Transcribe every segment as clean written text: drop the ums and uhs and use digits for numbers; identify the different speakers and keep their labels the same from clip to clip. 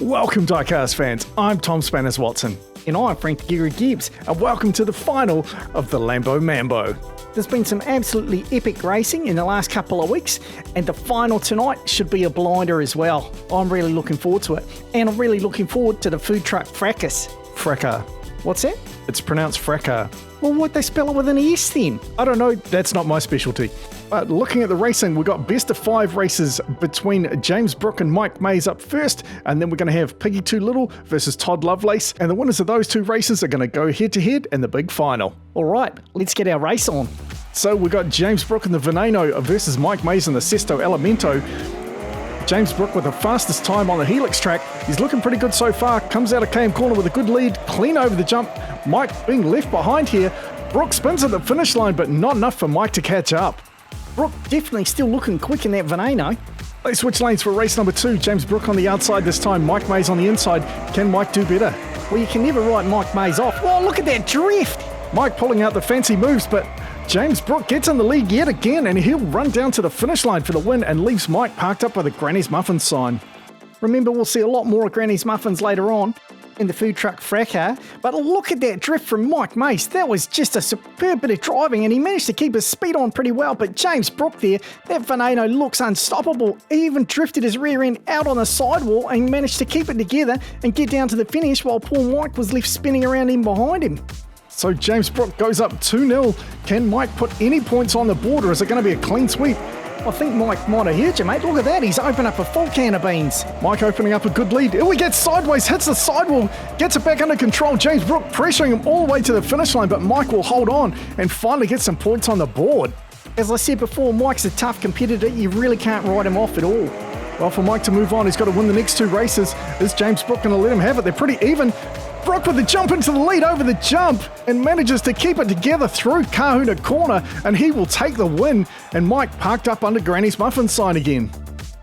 Speaker 1: Welcome Diecast fans, I'm Tom Spanners Watson.
Speaker 2: And I'm Frank Gary Gibbs.
Speaker 1: And welcome to the final of the Lambo Mambo.
Speaker 2: There's been some absolutely epic racing in the last couple of weeks, and the final tonight should be a blinder as well. I'm really looking forward to it. And I'm really looking forward to the Food Truck Fracas.
Speaker 1: Fracas.
Speaker 2: What's that?
Speaker 1: It's pronounced fracas.
Speaker 2: Well, why'd they spell it with an S then?
Speaker 1: I don't know, that's not my specialty. But looking at the racing, we've got best of 5 races between James Brooke and Mike Mays up first, and then we're going to have Piggy Too Little versus Todd Lovelace, and the winners of those 2 races are going to go head-to-head in the big final.
Speaker 2: All right, let's get our race on.
Speaker 1: So we've got James Brooke in the Veneno versus Mike Mays in the Sesto Elemento. James Brooke with the fastest time on the Helix track. He's looking pretty good so far. Comes out of KM corner with a good lead, clean over the jump. Mike being left behind here. Brooke spins at the finish line, but not enough for Mike to catch up.
Speaker 2: Brooke definitely still looking quick in that Veneno.
Speaker 1: They switch lanes for race number 2. James Brooke on the outside this time. Mike Mays on the inside. Can Mike do better?
Speaker 2: Well, you can never write Mike Mays off. Oh, look at that drift.
Speaker 1: Mike pulling out the fancy moves, but James Brooke gets in the lead yet again, and he'll run down to the finish line for the win and leaves Mike parked up by the Granny's Muffins sign.
Speaker 2: Remember, we'll see a lot more of Granny's Muffins later on in the Food Truck Fracas, but look at that drift from Mike Mace. That was just a superb bit of driving, and he managed to keep his speed on pretty well, but James Brooke there, that Veneno looks unstoppable. He even drifted his rear end out on the sidewall and managed to keep it together and get down to the finish while poor Mike was left spinning around in behind him.
Speaker 1: So James Brooke goes up 2-0. Can Mike put any points on the board, or is it going to be a clean sweep?
Speaker 2: I think Mike might have heard you, mate. Look at that. He's opened up a full can of beans.
Speaker 1: Mike opening up a good lead. Oh, he gets sideways, hits the sidewall, gets it back under control. James Brooke pressuring him all the way to the finish line, but Mike will hold on and finally get some points on the board.
Speaker 2: As I said before, Mike's a tough competitor. You really can't write him off at all.
Speaker 1: Well, for Mike to move on, he's got to win the next 2 races. Is James Brooke going to let him have it? They're pretty even. Brooke with the jump into the lead over the jump and manages to keep it together through Kahuna corner, and he will take the win, and Mike parked up under Granny's Muffin sign again.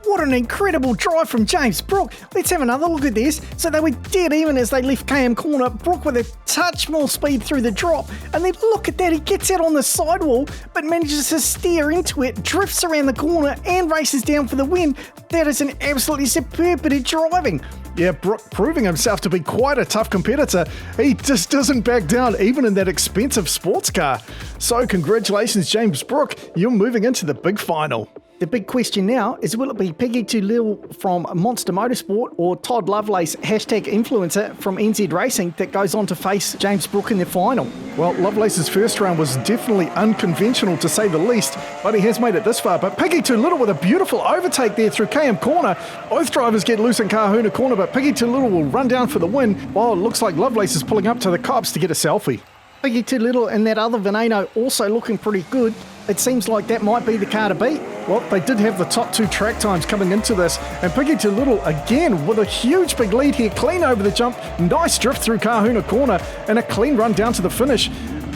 Speaker 2: What an incredible drive from James Brooke. Let's have another look at this. So they were dead even as they left KM corner. Brooke with a touch more speed through the drop. And then look at that, he gets out on the sidewall but manages to steer into it, drifts around the corner and races down for the win. That is an absolutely superb bit of driving.
Speaker 1: Yeah, Brooke proving himself to be quite a tough competitor. He just doesn't back down even in that expensive sports car. So congratulations, James Brooke. You're moving into the big final.
Speaker 2: The big question now is, will it be Piggy Too Little from Monster Motorsport or Todd Lovelace, #influencer from NZ Racing, that goes on to face James Brooke in the final?
Speaker 1: Well, Lovelace's first round was definitely unconventional to say the least, but he has made it this far. But Piggy Too Little with a beautiful overtake there through KM corner. Both drivers get loose in Kahuna corner, but Piggy Too Little will run down for the win, while it looks like Lovelace is pulling up to the cops to get a selfie.
Speaker 2: Piggy Too Little and that other Veneno also looking pretty good. It seems like that might be the car to beat.
Speaker 1: Well, they did have the top 2 track times coming into this, and Piggy Too Little again with a huge big lead here, clean over the jump, nice drift through Kahuna corner, and a clean run down to the finish.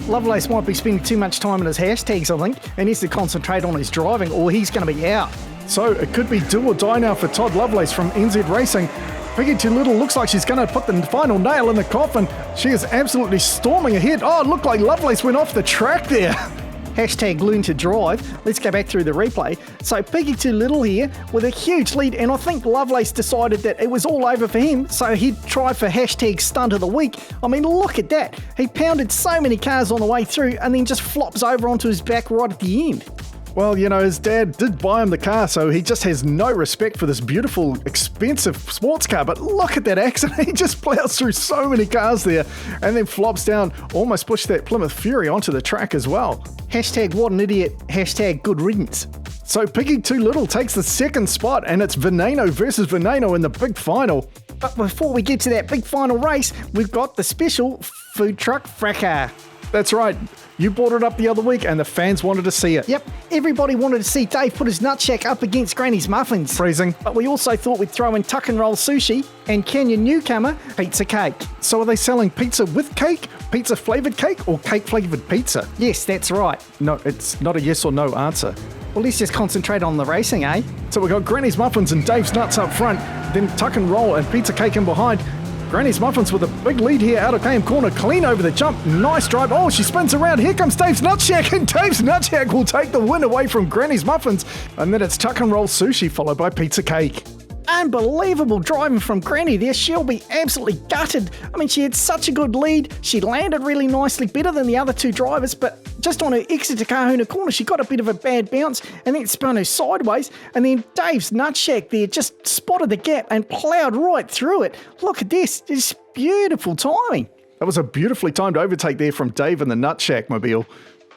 Speaker 2: Lovelace might be spending too much time on his hashtags, I think, and needs to concentrate on his driving or he's going to be out.
Speaker 1: So it could be do or die now for Todd Lovelace from NZ Racing. Piggy Too Little looks like she's going to put the final nail in the coffin. She is absolutely storming ahead. Oh, it looked like Lovelace went off the track there.
Speaker 2: #learn to drive. Let's go back through the replay. So Piggy Too Little here with a huge lead, and I think Lovelace decided that it was all over for him, so he'd try for #stunt of the week. I mean, look at that. He pounded so many cars on the way through and then just flops over onto his back right at the end.
Speaker 1: Well, you know, his dad did buy him the car, so he just has no respect for this beautiful, expensive sports car. But look at that accident. He just plows through so many cars there and then flops down, almost pushed that Plymouth Fury onto the track as well.
Speaker 2: #what an idiot, #good riddance.
Speaker 1: So Piggy Too Little takes the 2nd spot, and it's Veneno versus Veneno in the big final.
Speaker 2: But before we get to that big final race, we've got the special Food Truck Fracas.
Speaker 1: That's right. You brought it up the other week and the fans wanted to see it.
Speaker 2: Yep, everybody wanted to see Dave put his nut-shack up against Granny's Muffins.
Speaker 1: Freezing.
Speaker 2: But we also thought we'd throw in tuck and roll sushi and Canyon newcomer pizza cake.
Speaker 1: So are they selling pizza with cake, pizza flavoured cake, or cake flavoured pizza?
Speaker 2: Yes, that's right.
Speaker 1: No, it's not a yes or no answer.
Speaker 2: Well, let's just concentrate on the racing, eh?
Speaker 1: So we've got Granny's Muffins and Dave's Nuts up front, then tuck and roll and pizza cake in behind. Granny's Muffins with a big lead here out of KM corner, clean over the jump, nice drive. Oh, she spins around. Here comes Dave's Nutshack, and Dave's Nutshack will take the win away from Granny's Muffins. And then it's Tuck and Roll Sushi followed by Pizza Cake.
Speaker 2: Unbelievable driving from Granny there. She'll be absolutely gutted. I mean, she had such a good lead. She landed really nicely, better than the other two drivers, but just on her exit to Kahuna Corner, she got a bit of a bad bounce and then spun her sideways. And then Dave's Nutshack there just spotted the gap and ploughed right through it. Look at this. It's beautiful timing.
Speaker 1: That was a beautifully timed overtake there from Dave and the Nutshack mobile.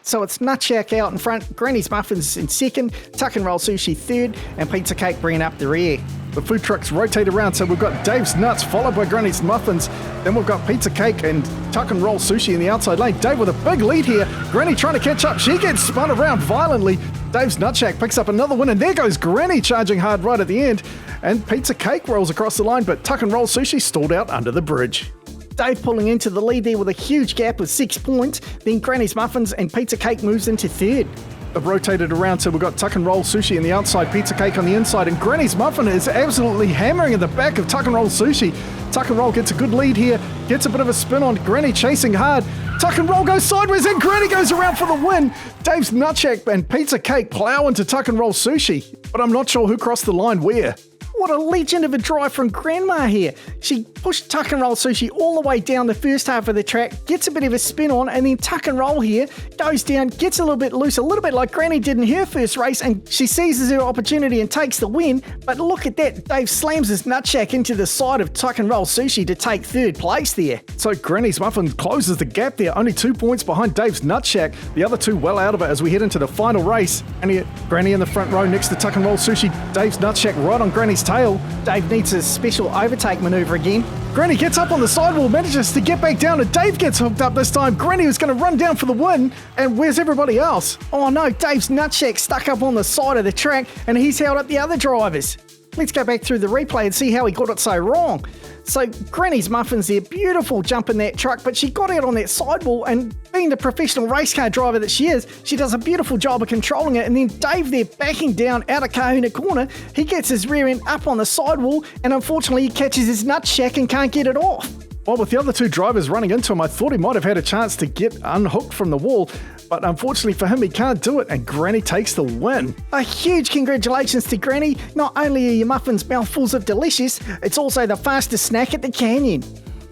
Speaker 2: So it's Nutshack out in front, Granny's Muffins in second, Tuck and Roll Sushi third, and Pizza Cake bringing up the rear.
Speaker 1: The food trucks rotate around, so we've got Dave's Nuts followed by Granny's Muffins. Then we've got Pizza Cake and Tuck and Roll Sushi in the outside lane. Dave with a big lead here. Granny trying to catch up. She gets spun around violently. Dave's Nutshack picks up another win, and there goes Granny charging hard right at the end. And Pizza Cake rolls across the line, but Tuck and Roll Sushi stalled out under the bridge.
Speaker 2: Dave pulling into the lead there with a huge gap of 6 points. Then Granny's Muffins and Pizza Cake moves into third.
Speaker 1: They've rotated around, so we've got Tuck and Roll Sushi in the outside, Pizza Cake on the inside, and Granny's Muffin is absolutely hammering at the back of Tuck and Roll Sushi. Tuck and Roll gets a good lead here, gets a bit of a spin on Granny chasing hard. Tuck and Roll goes sideways and Granny goes around for the win. Dave's Nutshack and Pizza Cake plow into Tuck and Roll Sushi, but I'm not sure who crossed the line where.
Speaker 2: What a legend of a drive from Grandma here. She pushed Tuck and Roll Sushi all the way down the first half of the track, gets a bit of a spin on, and then Tuck and Roll here goes down, gets a little bit loose, a little bit like Granny did in her first race, and she seizes her opportunity and takes the win. But look at that, Dave slams his Nutshack into the side of Tuck and Roll Sushi to take third place there.
Speaker 1: So Granny's Muffin closes the gap there, only 2 points behind Dave's Nutshack. The other two well out of it as we head into the final race. And here, Granny in the front row next to Tuck and Roll Sushi. Dave's Nutshack right on Granny's tail.
Speaker 2: Dave needs a special overtake manoeuvre again.
Speaker 1: Granny gets up on the sidewall, manages to get back down, and Dave gets hooked up this time. Granny was going to run down for the win, and where's everybody else?
Speaker 2: Oh no, Dave's Nutshack stuck up on the side of the track, and he's held up the other drivers. Let's go back through the replay and see how he got it so wrong. So Granny's Muffins there, beautiful jump in that truck, but she got out on that sidewall, and being the professional race car driver that she is, she does a beautiful job of controlling it. And then Dave there backing down out of Kahuna Corner, he gets his rear end up on the sidewall, and unfortunately he catches his Nutshack and can't get it off.
Speaker 1: Well, with the other two drivers running into him, I thought he might have had a chance to get unhooked from the wall, but unfortunately for him, he can't do it, and Granny takes the win.
Speaker 2: A huge congratulations to Granny. Not only are your muffins mouthfuls of delicious, it's also the fastest snack at the canyon.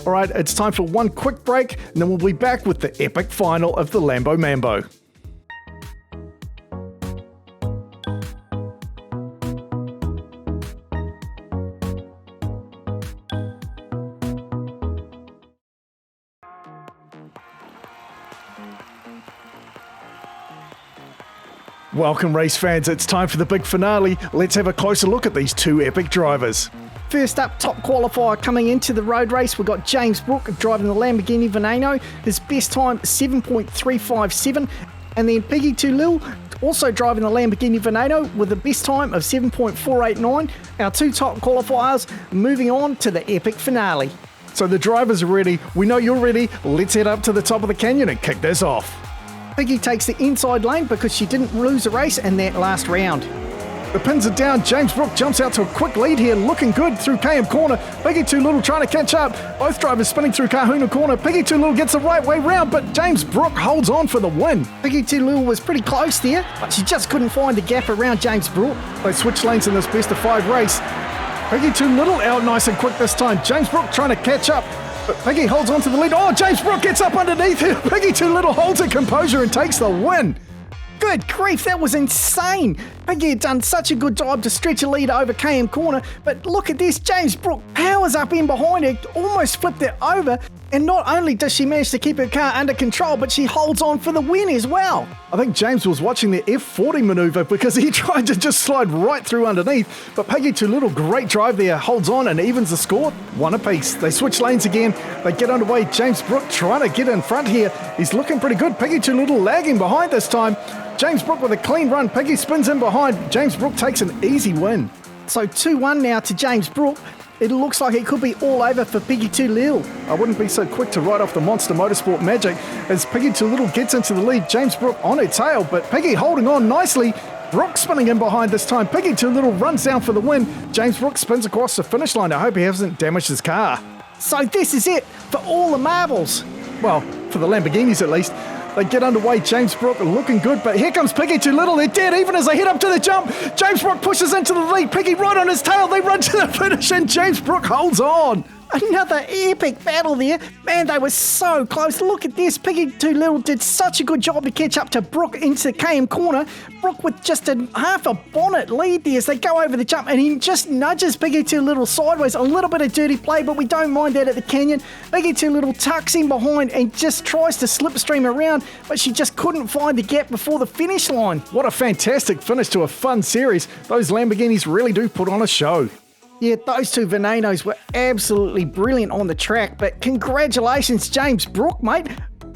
Speaker 1: All right, it's time for one quick break, and then we'll be back with the epic final of the Lambo Mambo. Welcome race fans, it's time for the big finale. Let's have a closer look at these two epic drivers.
Speaker 2: First up, top qualifier coming into the road race, we've got James Brooke driving the Lamborghini Veneno. His best time, 7.357. And then Piggy Toole also driving the Lamborghini Veneno with the best time of 7.489. Our two top qualifiers moving on to the epic finale.
Speaker 1: So the drivers are ready, we know you're ready, let's head up to the top of the canyon and kick this off.
Speaker 2: Piggy takes the inside lane because she didn't lose a race in that last round.
Speaker 1: The pins are down, James Brooke jumps out to a quick lead here, looking good through KM Corner. Piggy Too Little trying to catch up, both drivers spinning through Kahuna Corner. Piggy Too Little gets the right way round, but James Brooke holds on for the win.
Speaker 2: Piggy Too Little was pretty close there, but she just couldn't find the gap around James Brooke.
Speaker 1: They switch lanes in this best of 5 race. Piggy Too Little out nice and quick this time, James Brooke trying to catch up. But Piggy holds on to the lead. Oh, James Brooke gets up underneath her. Piggy Too Little holds her composure and takes the win.
Speaker 2: Good grief, that was insane. Piggy had done such a good job to stretch a lead over KM Corner, but look at this, James Brooke powers up in behind her, almost flipped it over, and not only does she manage to keep her car under control, but she holds on for the win as well.
Speaker 1: I think James was watching the F40 manoeuvre because he tried to just slide right through underneath, but Piggy Too Little, great drive there, holds on and evens the score, 1 apiece. They switch lanes again, they get underway, James Brooke trying to get in front here, he's looking pretty good, Piggy Too Little lagging behind this time. James Brooke with a clean run, Piggy spins in behind, James Brooke takes an easy win.
Speaker 2: So 2-1 now to James Brooke. It looks like it could be all over for Piggy Too Little.
Speaker 1: I wouldn't be so quick to write off the Monster Motorsport magic as Piggy Too Little gets into the lead, James Brooke on her tail, but Piggy holding on nicely. Brooke spinning in behind this time, Piggy Too Little runs down for the win, James Brooke spins across the finish line. I hope he hasn't damaged his car.
Speaker 2: So this is it for all the marbles.
Speaker 1: Well, for the Lamborghinis at least. They get underway. James Brooke looking good, but here comes Piggy Too Little. They're dead even as they head up to the jump. James Brooke pushes into the lead. Piggy right on his tail. They run to the finish, and James Brooke holds on.
Speaker 2: Another epic battle there. Man, they were so close. Look at this. Piggy Too Little did such a good job to catch up to Brooke into the KM corner. Brooke with just half a bonnet lead there as they go over the jump, and he just nudges Piggy Too Little sideways. A little bit of dirty play, but we don't mind that at the canyon. Piggy Too Little tucks in behind and just tries to slipstream around, but she just couldn't find the gap before the finish line.
Speaker 1: What a fantastic finish to a fun series. Those Lamborghinis really do put on a show.
Speaker 2: Yeah, those two Venenos were absolutely brilliant on the track, but congratulations, James Brooke, mate.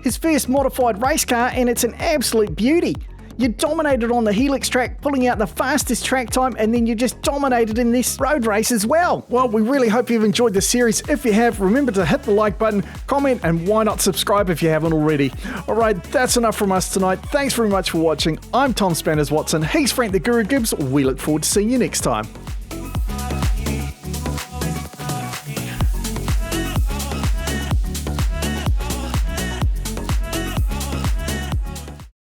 Speaker 2: His first modified race car, and it's an absolute beauty. You dominated on the Helix track, pulling out the fastest track time, and then you just dominated in this road race as well.
Speaker 1: Well, we really hope you've enjoyed the series. If you have, remember to hit the like button, comment, and why not subscribe if you haven't already. All right, that's enough from us tonight. Thanks very much for watching. I'm Tom Spanners Watson. He's Frank the Guru Gibbs. We look forward to seeing you next time.